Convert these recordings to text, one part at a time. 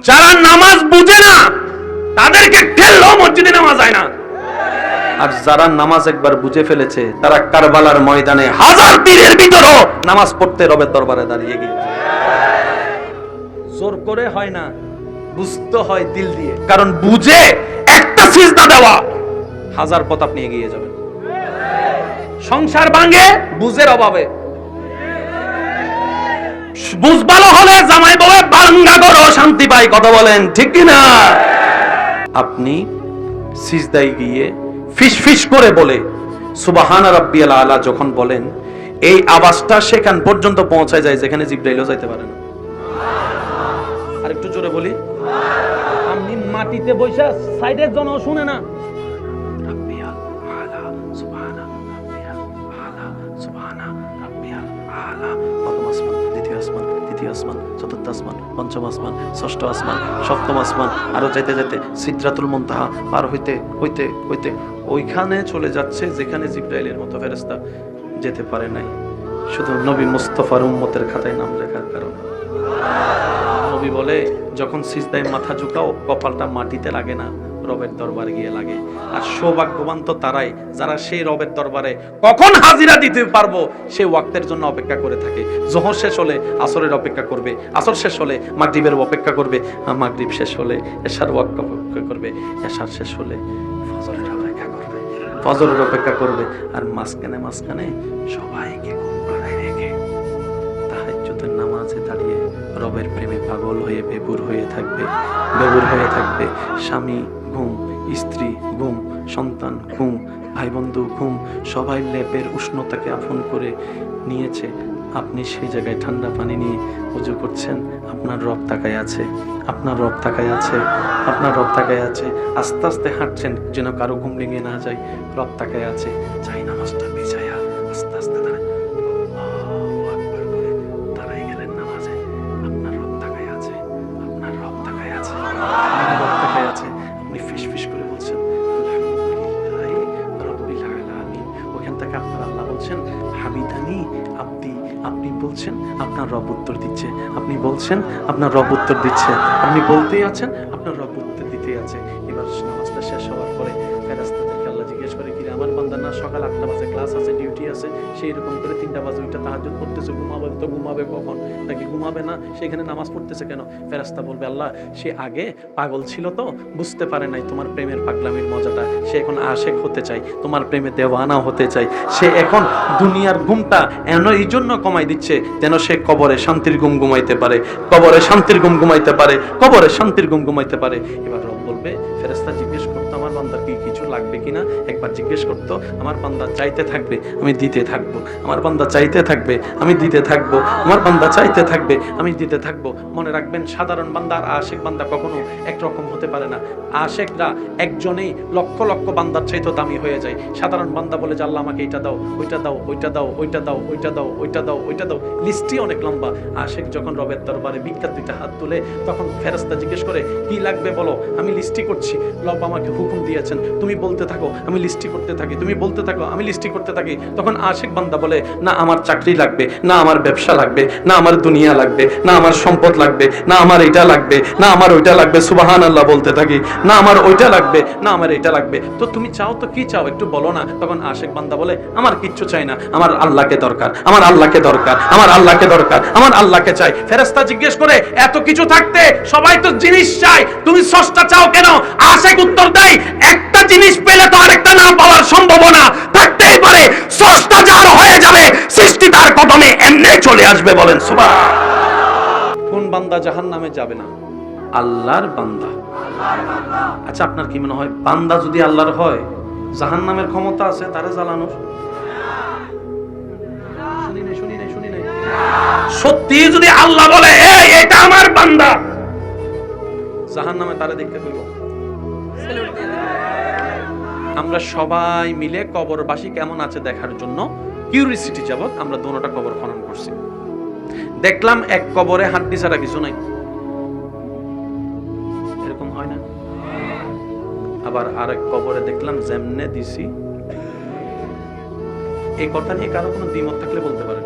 যারা নামাজ বুঝে না তাদেরকে ঠেললেও মসজিদে নামাজ যায় না, আর যারা নামাজ একবার বুঝে ফেলেছে তারা কারবালার ময়দানে হাজার তীরের ভিতরও নামাজ পড়তে রবের দরবারে দাঁড়িয়ে গিয়েছে। জোর করে হয় না, বুঝতে হয় দিল দিয়ে, কারণ বুঝে একটা সিজদা দেওয়া হাজার পথ আপনি এগিয়ে যাবেন। সংসার ভাঙে বুঝের অভাবে, বুঝ ভালো হলে জামাই বলে বাঙ্গা করো শান্তি পাই, কথা বলেন ঠিক কিনা? আপনি সিজদায় গিয়ে ফিস ফিস করে বলে সুবহানা রাব্বিয়াল আলা যখন বলেন, এই আওয়াজটা সেখান পর্যন্ত পৌঁছায় যায় যেখানে জিবরাইলও যাইতে পারে না। আর একটু জোরে বলি, আপনি মাটিতে বসে সাইডের জন শুনে না, রাব্বিয়াল আলা সুবহানা রাব্বিয়াল আলা সুবহানা রাব্বিয়াল আলা, প্রথম আসমান, দ্বিতীয় আসমান, তৃতীয় আসমান, চতুর্থ আসমান, পঞ্চম আসমান, ষষ্ঠ আসমান, সপ্তম আসমান, আরো যেতে যেতে সিদরাতুল মুনতাহা পার হইতে হইতে হইতে ওইখানে চলে যাচ্ছে যেখানে জিবরাইলের মতো ফেরেশতা যেতে পারে নাই, শুধু নবী মুস্তাফার উম্মতের খাতায় নাম লেখার কারণে। নবী বলে, যখন সিজদায় মাথা ঝুঁকাও কপালটা মাটিতে লাগে না, রবের দরবারে গিয়ে লাগে। আর সৌভাগ্যবান তো তারাই যারা সেই রবের দরবারে কখন হাজিরা দিতে পারবো সেই ওয়াক্তের জন্য অপেক্ষা করে থাকে। যোহর শেষ হলে আসরের অপেক্ষা করবে, আসর শেষ হলে মাগরিবের অপেক্ষা করবে, মাগরিব শেষ হলে এশার ওয়াক্ত অপেক্ষা করবে, এশার শেষ হলে ফজরের অপেক্ষা করবে, ফজরের অপেক্ষা করবে। আর মাঝখানে মাঝখানে সবাইকে ঘুম পাড়ায় রেখে তাহাজ্জুদের নামাজে দাঁড়িয়ে রবের প্রেমে পাগল হয়ে বেবুর হয়ে থাকবে, বেবুর হয়ে থাকবে। স্বামী ঘুম, স্ত্রী ঘুম, সন্তান ঘুম, ভাই বন্ধু ঘুম, সবাই লেপের উষ্ণতাকে আপন করে নিয়েছে। আপনি সেই জায়গায় ঠান্ডা পানি নিয়ে ওযু করছেন, আপনার রব তাকায় আছে, আপনার রব তাকায় আছে, আপনার রব তাকায় আছে। আস্তে আস্তে হাঁটছেন যেন কারো ঘুম ভেঙে না যায়, রব তাকায় আছে। চাই নামাজটা বিছায়া আস্তে আস্তে দাঁড়ায়, আল্লাহু আকবার করে দাঁড়াই গেলেন নামাজে। আপনার রব তাকায় আছে, আপনার রব তাকায় আছে, আপনার রব তাকায় আছে। আপনি ফিস ফিস করে বলছেন আলহামদুলিল্লাহি রাব্বিল আলামিন। ওখান থেকে আপনার আল্লাহ বলছেন হামিদানি আব্দি। আপনি বলছেন আপনার রব উত্তর দিচ্ছে, আপনি বলছেন আপনার রব উত্তর দিচ্ছে, আপনি বলতেই আছেন আপনার রব উত্তর দিতেই আছে। এবার নামাজটা শেষ হওয়ার পরে ফেরেশতাদেরকে আল্লাহ জিজ্ঞেস করে, কি আমার বান্দা না সকাল 8টা বাজে ক্লাস আছে, ডিউটি আছে, সেই রকম করে 3টা বাজে ওইটা তাহাজ্জুদ পড়তেছে, ঘুমাবে তো ঘুমাবে কখন, নাকি ঘুমাবে না সেখানে নামাজ পড়তেছে কেন? ফেরেশতা বলবে, আল্লাহ সে আগে পাগল ছিল তো বুঝতে পারে নাই তোমার প্রেমের পাগলামির মজাটা, সে এখন আশেক হতে চায়, তোমার প্রেমে দেওয়ানা হতে চায়, সে এখন দুনিয়ার ঘুমটা এই জন্য কমাই দিচ্ছে যেন সে কবরে শান্তির ঘুম ঘুমাইতে পারে, কবরে শান্তির ঘুম ঘুমাইতে পারে, কবরে শান্তির ঘুম ঘুমাইতে পারে। এবার রব বলবে, ফেরেশতা জিজ্ঞেস করতো আমার বান্দা কি কিছু লাগবে কিনা, একবার জিজ্ঞেস করতো। আমার বান্দা চাইতে থাকবে আমি দিতে থাকবো, আমার বান্দা চাইতে থাকবে আমি দিতে থাকবো, আমার বান্দা চাইতে থাকবে আমি দিতে থাকবো। মনে রাখবেন, সাধারণ বান্দা আর আশিক বান্দা কখনো একরকম হতে পারে না। আশিকরা একজনেই লক্ষ লক্ষ বান্দার চাইতে দামি হয়ে যায়। সাধারণ বান্দা বলে যে আল্লাহ আমাকে এটা দাও, ওইটা দাও, ওইটা দাও, ওইটা দাও, ওইটা দাও, ওইটা দাও, ওইটা দাও, লিস্টই অনেক লম্বা। আশিক যখন রবের দরবারে বিখ্যাত দুইটা হাত তুলে, তখন ফেরেশতা জিজ্ঞেস করে, কি লাগবে বলো, আমি লিস্টি করছি, রব আমাকে হুকুম দিয়েছেন, তুমি বলতে থাকো আমি লিস্টি করতে থাকি, তুমি বলতে থাকো আমি লিস্টি করতে থাকি। তখন আশিক বান্দা বলে, না আমার চাকরি লাগবে, না আমার ব্যবসা লাগবে, না আমার দুনিয়া লাগবে, না আমার সম্পদ লাগবে, না আমার এটা লাগবে, না আমার ওইটা লাগবে, সুবহানাল্লাহ বলতে থাকি, না আমার ওইটা লাগবে, না আমার এটা লাগবে। তো তুমি চাও তো কি চাও একটু বলো না। তখন আশিক বান্দা বলে, আমার কিচ্ছু চাই না, আমার আল্লাহকে দরকার, আমার আল্লাহকে দরকার, আমার আল্লাহকে দরকার, আমার আল্লাহকে চাই। ফেরেশতা জিজ্ঞেস করে, এত কিছু থাকতে সবাই তো জিনিস চায়, তুমি সস্তা চাও কেন? আশিক উত্তর দেয়, একটা জিনিস পেলে তো আরেকটা না পাওয়ার সম্ভাবনা থাকতেই পারে, সস্তা যার হয়ে যাবে সৃষ্টি তার কদমে এমনি চলে আসবে। বলেন সুবহান। কোন বান্দা জাহান্নামে যাবে না? আল্লাহর বান্দা। আচ্ছা, আপনার কি মনে হয় বান্দা যদি আল্লাহর হয় জাহান্নামের ক্ষমতা আছে তারে জ্বালানোর? শুনি নাই। সত্যি যদি আল্লাহ বলে এটা আমার বান্দা, জাহান্নামে তারে দেখতে কইব। আমরা সবাই মিলে কবরবাসী কেমন আছে দেখার জন্য কিউরিসিটি যাবত আমরা দোনোটা কবর খনন করছি। দেখলাম এক কবরে হাড্ডি ছাড়া কিছু নাই, এরকম হয় না? আবার আরেক কবরে দেখলাম যেমনে দিছি। এই কথা নিয়ে কারো কোনো দ্বিমত থাকলে বলতে পারেন,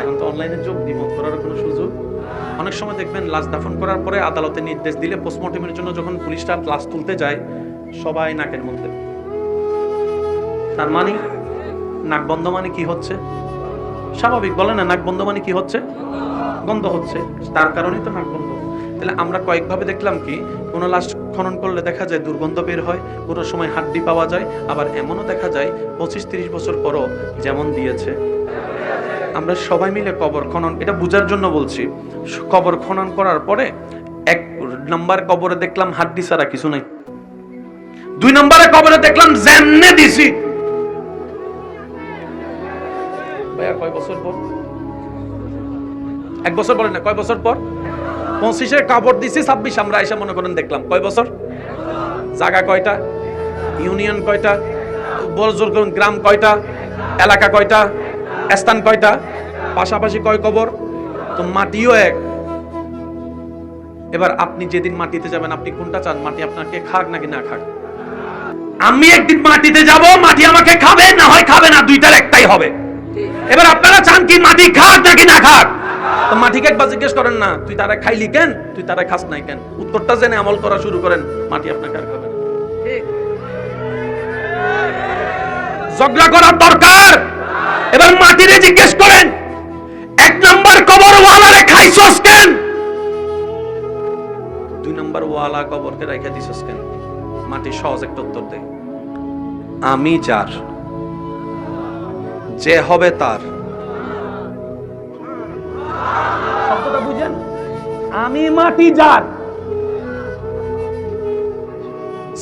এখন তো অনলাইনে যোগ, দ্বিমত করার কোনো সুযোগ অনেক সময় দেখবেন লাশ দাফন করার পরে আদালতে নির্দেশ দিলে পোস্টমর্টমের জন্য যখন পুলিশটা লাশ তুলতে যায় সবাই নাকের মধ্যে। তার মানে নাক বন্ধ মানে কি হচ্ছে? স্বাভাবিক বলে না, নাক বন্ধ মানে কি হচ্ছে? গন্ধ হচ্ছে, তার কারণেই তো নাক বন্ধ। তাহলে আমরা কয়েকভাবে দেখলাম কি, কোনো লাশ খনন করলে দেখা যায় দুর্গন্ধ বের হয়, কোনো সময় হাড্ডি পাওয়া যায়, আবার এমনও দেখা যায় 25-30 বছর পরও যেমন দিয়েছে। আমরা সবাই মিলে কবর খনন, এটা বোঝার জন্য বলছি, কবর খনন করার পরে 1 নম্বর কবরে দেখলাম হাড্ডি ছাড়া কিছু নাই, 2 নম্বরে কবরে দেখলাম যেমনে দিছি। ভাইয়া কয় বছর পর? 1 বছর বলেন না, কয় বছর পর? 25-এ কবর দিছি, 26 আমরা এসে মনে করেন দেখলাম। কয় বছর? জায়গা কয়টা? ইউনিয়ন কয়টা? বড়জোর করুন গ্রাম কয়টা? এলাকা কয়টা? স্থান কয়টা? পাশাপাশি কয় কবর? তো মাটিও এক। এবার আপনি যেদিন মাটিতে যাবেন আপনি কোনটা চান, মাটি আপনাকে খাক নাকি না খাক? আমি একদিন মাটিতে যাব, মাটি আমাকে খাবে না হয় খাবে না, দুইটার একটাই হবে। এবার আপনারা চান কি মাটি খাক নাকি না খাক? তো মাটিকে একবার জিজ্ঞেস করেন না, তুই তারা খাইলি কেন, তুই তারা খাস নাই কেন? উত্তরটা জেনে আমল করা শুরু করেন, মাটি আপনাকে আর খাবে না। ঝগড়া করার দরকার। এবার মাটিরে জিজ্ঞেস করেন, 1 নম্বর কবর ওয়ালারে খাইছস কেন? 2 নম্বর ওয়ালা কবরকে রেখে দিছস কেন? মাটি সহজ একটা উত্তর দেয়, আমি যার, যে হবে তার। শব্দটা বুঝেন? আমি মাটি যার,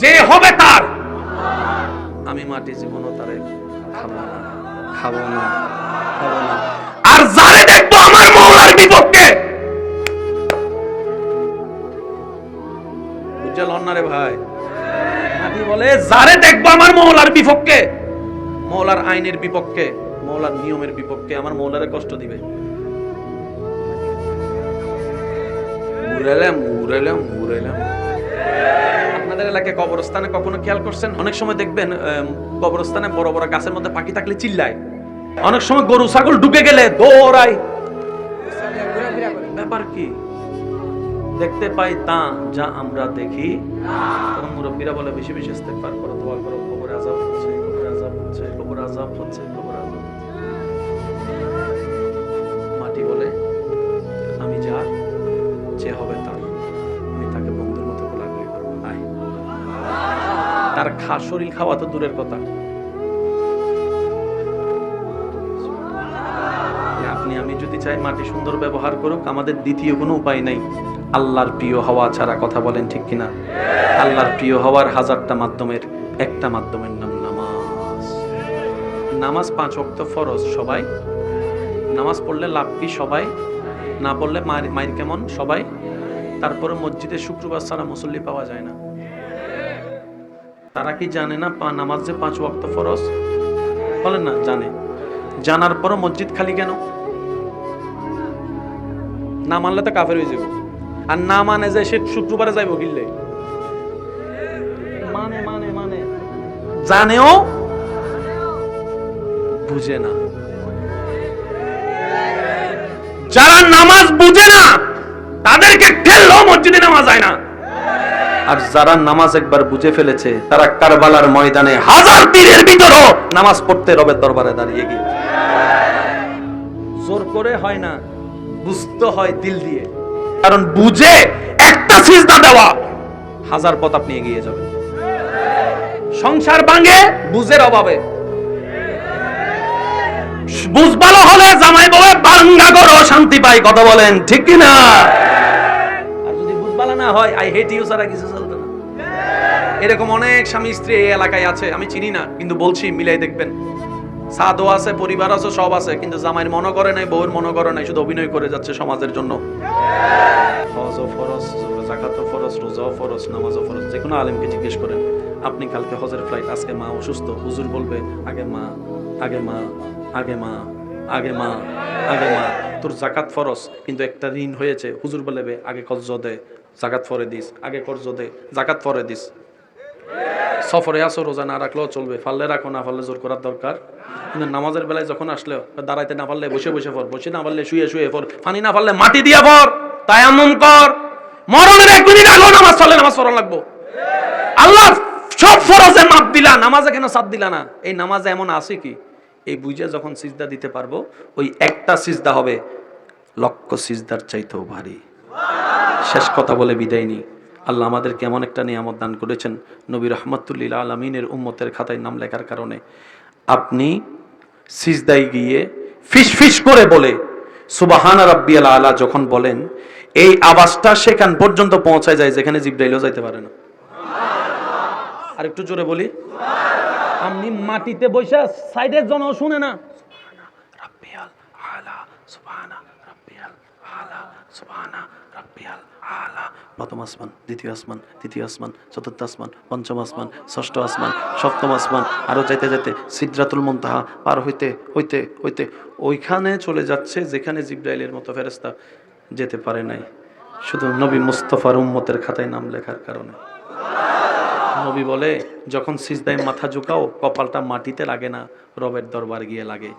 যে হবে তার। আমি মাটি জীবনও তারে খাবো না, খাবো না, খাবো না। আর যারে দেখবো আমার মওলার বিপক্ষে, বুঝলেন না রে ভাই? মাটি বলে যারে দেখবো আমার মওলার বিপক্ষে, মওলার আইনের বিপক্ষে, মওলার নিয়মের বিপক্ষে, আমার মওলারে কষ্ট দিবে। আপনাদের এলাকায় কবরস্থানে কখনো খেয়াল করছেন? অনেক সময় দেখবেন কবরস্থানে বড় বড় গাছের মধ্যে পাখি থাকলে চিল্লায়, অনেক সময় গরু ছাগল ঢুকে গেলে দৌড়ায়। ব্যাপার কি? দেখতে পাই তা যা আমরা দেখি। তখন মুরব্বীরা বলে বেশি বেশি ইস্তেগফার করো, দোয়া করো, কবরে আযাব হচ্ছে, কবরে আযাব হচ্ছে, কবরে আযাব হচ্ছে, কবরে আযাব। মাটি বলে আমি যার, যে হবে তার, আমি তাকে বন্ধুর মতো কোলাকুলি করবো। আয়, তার শরীর খাওয়া তো দূরের কথা, আপনি আমি যদি চাই মাটি সুন্দর ব্যবহার করুক, আমাদের দ্বিতীয় কোনো উপায় নাই আল্লাহর প্রিয় হওয়া ছাড়া। কথা বলেন ঠিক কিনা? আল্লাহর প্রিয় হওয়ার 1000টা মাধ্যমের একটা মাধ্যমের নাম নামাজ। নামাজ 5 ওয়াক্ত ফরজ। সবাই নামাজ পড়লে লাভ কি? সবাই। না পড়লে মায়ের কেমন? সবাই। তারপরে মসজিদে শুক্রবার ছাড়া মুসল্লি পাওয়া যায় না। তারা কি জানে না নামাজ যে 5 ওয়াক্ত ফরজ? বলেন না জানে। জানার পরও মসজিদ খালি কেন? না মানলে তো কাফের হয়ে যাবে। আর না মানে যে সে শুক্রবারে যাইব গিললে, মানে মানে মানে জানেও বুঝে না। যারা নামাজ বুঝে না তাদেরকে ঠেললেও মসজিদে নামাজ যায় না। আর যারা নামাজ একবার বুঝে ফেলেছে তারা কারবালার ময়দানে 1000 তীরের ভিতরও নামাজ পড়তে রবের দরবারে দাঁড়িয়ে গিয়ে। জোর করে হয় না, বুঝতে হয় দিল দিয়ে। কারণ বুঝে একটা সিজদা দেওয়া 1000 পথ আপনি এগিয়ে যাবেন। সংসার ভাঙে বুঝের অভাবে। বুঝ ভালো হলে জামাই বউয়ে বাঙ্গা করো শান্তি পাই। কথা বলেন ঠিক কি না? আর যদি বুঝ ভালো না হয় আই হেট ইউ ছাড়া কিছু চলতো না। এরকম অনেক স্বামী স্ত্রী এই এলাকায় আছে, আমি চিনি না কিন্তু বলছি, মিলাই দেখবেন। সাদও আছে, পরিবার আছে, সব আছে, কিন্তু জামাইয়ের মনে করে নাই, বউয়ের মনে করে নাই, শুধু অভিনয় করে যাচ্ছে সমাজের জন্য। হজও ফরজ, যাকাতও ফরজ, রোজাও ফরজ, নামাজও ফরজ। যে কোনো আলেমকে জিজ্ঞেস করেন, আপনি কালকে হজের ফ্লাইট, আজকে মা অসুস্থ, হুজুর বলবে আগে মা, আগে মা, আগে মা, আগে মা, আগে মা। তোর যাকাত ফরজ, কিন্তু একটা ঋণ হয়েছে, হুজুর বলবে আগে কর্জ দে, যাকাত ফরে দিস, আগে কর্জ দে, যাকাত ফরে দিস। সফরে আসো, রোজা না রাখলেও চলবে, ফাললে রাখো, না ফাললে জোর করার দরকার। কিন্তু নামাজের বেলায় যখন আসলে দাঁড়াইতে না পারলে বসে বসে পড়, বসে না পারলে শুয়ে শুয়ে পড়, পানি না পারলে মাটি দিয়া পড়, তায়াম্মুম কর। মরণের 1 মিনিট আগেও নামাজ চলে, নামাজ পড়া লাগবো। আল্লাহ সব ফরজে মাপ দিলা, নামাজে কেন সাথ দিলা না? এই নামাজে এমন আছে কি? এই বুঝে যখন সিজদা দিতে পারবো, ওই একটা সিজদা হবে লক্ষ সিজদার চাইতেও ভারী। শেষ কথা বলে বিদায় নিই। আল্লাহ আমাদেরকে এমন একটা নিয়ামত দান করেছেন, নবী রাহমাতুল্লিল আলামিনের উম্মতের খাতায় নাম লেখার কারণে আপনি সিজদায় গিয়ে ফিস করে বলে সুবহানা রাব্বিয়াল আলা যখন বলেন, এই আওয়াজটা সেখান পর্যন্ত পৌঁছায় যায় যেখানে জিবরাইলও যাইতে পারে না। আর একটু জোরে বলি, আপনি মাটিতে বসে সাইডের জন শুনে না, সুবহানা রাব্বিয়াল আলা, সুবহানা রাব্বিয়াল আলা, সুবহানা রাব্বিয়াল আলা। প্রথম আসমান, দ্বিতীয় আসমান, তৃতীয় আসমান, চতুর্থ আসমান, পঞ্চম আসমান, ষষ্ঠ আসমান, সপ্তম আসমান, আরো যাইতে যাইতে সিদরাতুল মুনতাহা পার হইতে হইতে হইতে ওইখানে চলে যাচ্ছে যেখানে জিবরাইলের মতো ফেরেশতা যেতে পারে নাই, শুধু নবী মুস্তাফার উম্মতের খাতায় নাম লেখার কারণে। নবী বলে, যখন সিজদায় মাথা ঝুঁকাও কপালটা মাটিতে লাগে না, রবের দরবার গিয়ে লাগে।